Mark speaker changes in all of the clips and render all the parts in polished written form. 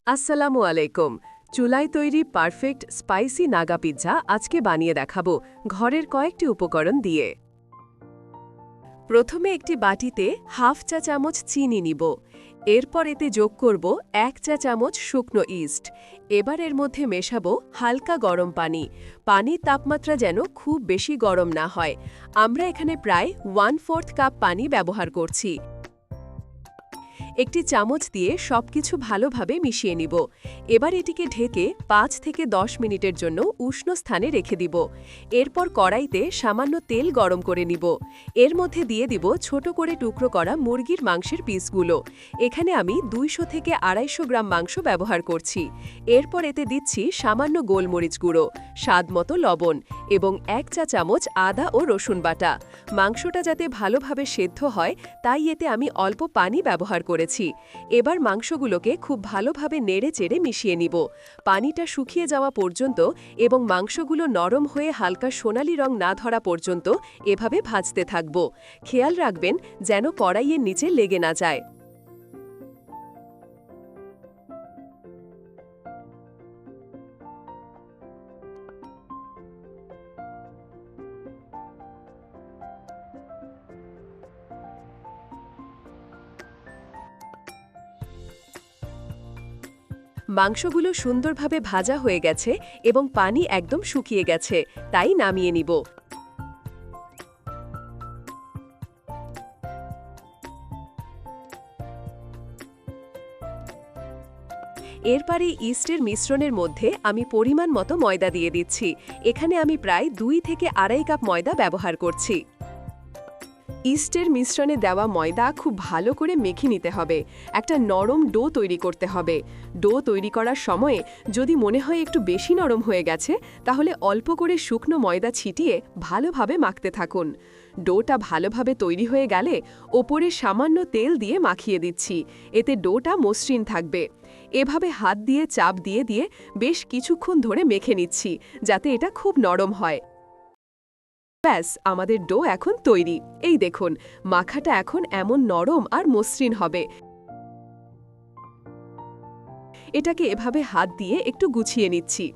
Speaker 1: আসসালামু আলাইকুম। চুলায় তৈরি পারফেক্ট স্পাইসি নাগা পিৎজা আজকে বানিয়ে দেখাবো ঘরের কয়েকটি উপকরণ দিয়ে। প্রথমে একটি বাটিতে হাফ চা চামচ চিনি নিব। এরপর এতে যোগ করব 1 চা চামচ শুকনো ইস্ট। এবার এর মধ্যে মেশাবো হালকা গরম পানি। পানির তাপমাত্রা যেন খুব বেশি গরম না হয়। আমরা এখানে প্রায় 1/4 কাপ পানি ব্যবহার করছি। একটি চামচ দিয়ে সবকিছু ভালোভাবে মিশিয়ে নিব। এবার এটিকে ঢেকে 5 থেকে 10 মিনিটের জন্য উষ্ণ স্থানে রেখে দিব। এরপর কড়াইতে সামান্য তেল গরম করে নিব। এর মধ্যে দিয়ে দিব ছোট করে টুকরো করা মুরগির মাংসের পিসগুলো। এখানে আমি 200 থেকে 250 গ্রাম মাংস ব্যবহার করছি। এরপর এতে দিচ্ছি সামান্য গোলমরিচ গুঁড়ো, স্বাদমতো লবণ এবং 1 চা চামচ আদা ও রসুন বাটা। মাংসটা যাতে ভালোভাবে সেদ্ধ হয় তাই এতে আমি অল্প পানি ব্যবহার করেছি। এবার মাংসগুলোকে খুব ভালোভাবে নেড়ে চেড়ে মিশিয়ে নিব। পানিটা শুকিয়ে যাওয়া পর্যন্ত এবং মাংসগুলো নরম হয়ে হালকা সোনালি রং না ধরা পর্যন্ত এভাবে ভাজতে থাকব। খেয়াল রাখবেন যেন কড়াইয়ের নিচে লেগে না যায়। মাংসগুলো সুন্দরভাবে ভাজা হয়ে গেছে এবং পানি একদম শুকিয়ে গেছে, তাই নামিয়ে নিব। এরপরে ইস্টের মিশ্রণের মধ্যে আমি পরিমাণ মতো ময়দা দিয়ে দিচ্ছি। এখানে আমি প্রায় 2 থেকে 2.5 কাপ ময়দা ব্যবহার করছি। ইস্টের মিশ্রণে দেওয়া ময়দা খুব ভালো করে মেখে নিতে হবে। একটা নরম ডো তৈরি করতে হবে। ডো তৈরি করার সময়ে যদি মনে হয় একটু বেশি নরম হয়ে গেছে, তাহলে অল্প করে শুকনো ময়দা ছিটিয়ে ভালোভাবে মাখতে থাকুন। ডোটা ভালোভাবে তৈরি হয়ে গেলে ওপরে সামান্য তেল দিয়ে মাখিয়ে দিচ্ছি। এতে ডোটা মসৃণ থাকবে। এভাবে হাত দিয়ে চাপ দিয়ে দিয়ে বেশ কিছুক্ষণ ধরে মেখে নিচ্ছি, যাতে এটা খুব নরম হয়। ব্যাস, আমাদের ডো এখন তৈরি। এই দেখুন, মাখাটা এখন এমন নরম আর মসৃণ হবে। এটাকে এভাবে হাত দিয়ে একটু গুছিয়ে নিচ্ছি।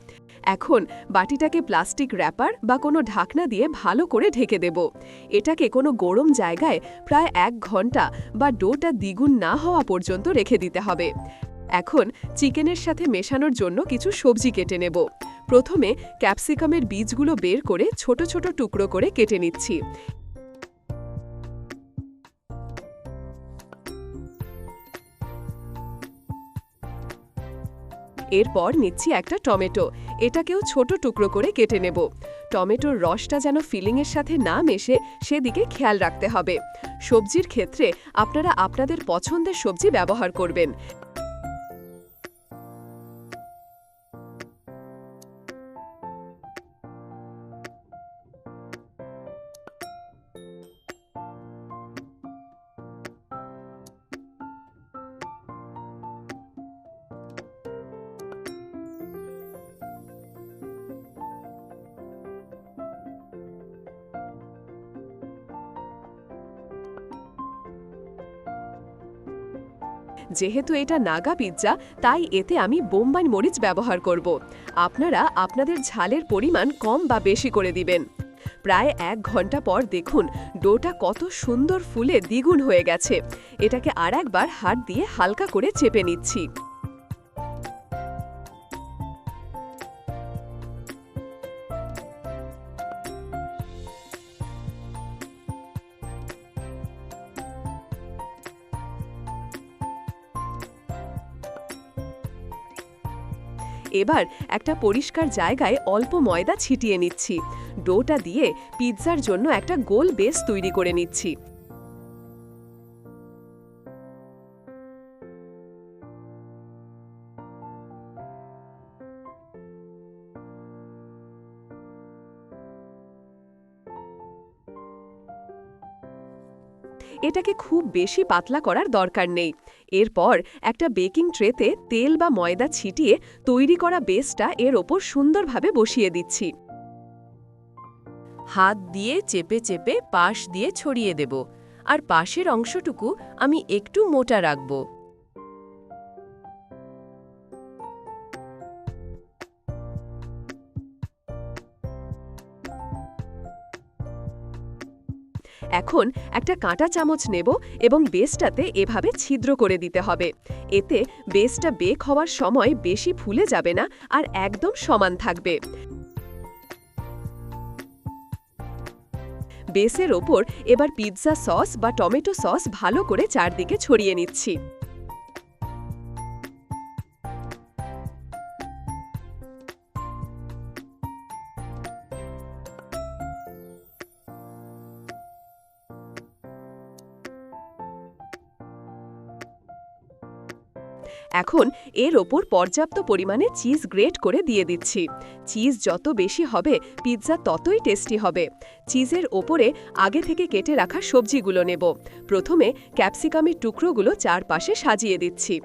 Speaker 1: এখন বাটিটাকে প্লাস্টিক র্যাপার বা কোনো ঢাকনা দিয়ে ভালো করে ঢেকে দেব। এটাকে কোনো গরম জায়গায় প্রায় 1 ঘন্টা বা ডোটা দ্বিগুণ না হওয়া পর্যন্ত রেখে দিতে হবে। এখন চিকেনের সাথে মেশানোর জন্য কিছু সবজি কেটে নেব। প্রথমে ক্যাপসিকামের বীজগুলো বের করে ছোট ছোট টুকরো করে কেটে নিচ্ছি। এরপর নিচ্ছি একটা টমেটো। এটাকেও ছোট টুকরো করে কেটে নেব। টমেটোর রসটা যেন ফিলিংয়ের সাথে না মেশে সেদিকে খেয়াল রাখতে হবে। সবজির ক্ষেত্রে আপনারা আপনাদের পছন্দের সবজি ব্যবহার করবেন। যেহেতু এটা নাগা পিৎজা, তাই এতে আমি বোম্বাই মরিচ ব্যবহার করব। আপনারা আপনাদের ঝালের পরিমাণ কম বা বেশি করে দিবেন। প্রায় 1 ঘন্টা পর দেখুন ডোটা কত সুন্দর ফুলে দ্বিগুণ হয়ে গেছে। এটাকে আরেকবার হাত দিয়ে হালকা করে চেপে নিচ্ছি। এবার একটা পরিষ্কার জায়গায় অল্প ময়দা ছিটিয়ে নিচ্ছি। ডোটা দিয়ে পিৎজার জন্য একটা গোল বেস তৈরি করে নিচ্ছি। এটাকে খুব বেশি পাতলা করার দরকার নেই। এরপর একটা বেকিং ট্রেতে তেল বা ময়দা ছিটিয়ে তৈরি করা বেসটা এর ওপর সুন্দরভাবে বসিয়ে দিচ্ছি। হাত দিয়ে চেপে চেপে পাশ দিয়ে ছড়িয়ে দেব, আর পাশের অংশটুকু আমি একটু মোটা রাখব। এখন একটা কাঁটা চামচ নেব এবং বেসটাতে এভাবে ছিদ্র করে দিতে হবে। এতে বেসটা বেক হওয়ার সময় বেশি ফুলে যাবে না আর একদম সমান থাকবে। বেসের ওপর এবার পিৎজা সস বা টমেটো সস ভালো করে চারদিকে ছড়িয়ে নিচ্ছি। এখন এর ওপর পর্যাপ্ত পরিমাণে চিজ গ্রেট করে দিয়ে দিচ্ছি। চিজ যত বেশি হবে পিৎজা ততই টেস্টি হবে। চিজের ওপরে আগে থেকে কেটে রাখা সবজিগুলো নেব। প্রথমে ক্যাপসিকামের টুকরোগুলো চারপাশে সাজিয়ে দিচ্ছি।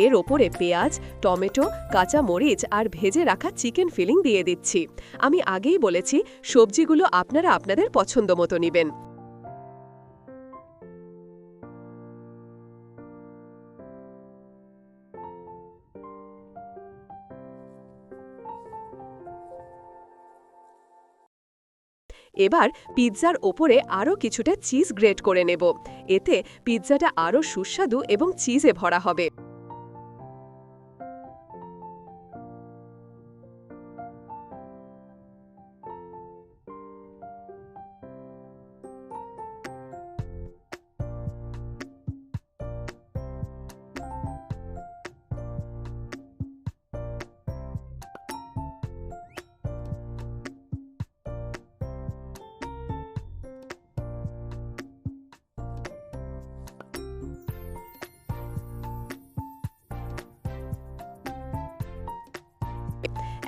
Speaker 1: এর ওপরে পেঁয়াজ, টমেটো, কাঁচা মরিচ আর ভেজে রাখা চিকেন ফিলিং দিয়ে দিচ্ছি। আমি আগেই বলেছি সবজিগুলো আপনারা আপনাদের পছন্দ মতো নেবেন। এবার পিৎজার ওপরে আরও কিছুটা চিজ গ্রেট করে নেব। এতে পিৎজাটা আরও সুস্বাদু এবং চিজে ভরা হবে।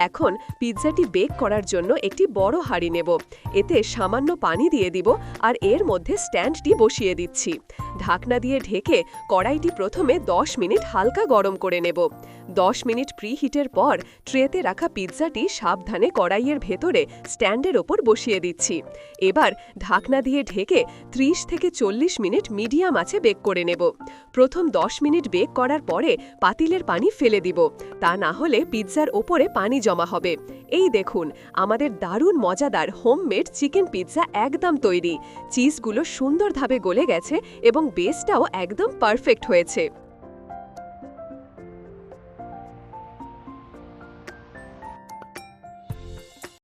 Speaker 1: এখন পিৎজাটি বেক করার জন্য একটি বড় হাঁড়ি নেব। এতে সামান্য পানি দিয়ে দিব আর এর মধ্যে স্ট্যান্ডটি বসিয়ে দিচ্ছি। ঢাকনা দিয়ে ঢেকে কড়াইটি প্রথমে 10 মিনিট হালকা গরম করে নেব। 10 মিনিট প্রিহিটের পর ট্রেতে রাখা পিৎজাটি সাবধানে কড়াইয়ের ভেতরে স্ট্যান্ডের ওপর বসিয়ে দিচ্ছি। এবার ঢাকনা দিয়ে ঢেকে 30 থেকে 40 মিনিট মিডিয়াম আঁচে বেক করে নেব। প্রথম 10 মিনিট বেক করার পরে পাতিলের পানি ফেলে দিব, তা না হলে পিৎজার ওপরে পানি জমা হবে। এই দেখুন, আমাদের দারুণ মজাদার হোমমেড চিকেন পিৎজা একদম তৈরি। চিজগুলো সুন্দরভাবে গলে গেছে এবং বেসটাও একদম পারফেক্ট হয়েছে।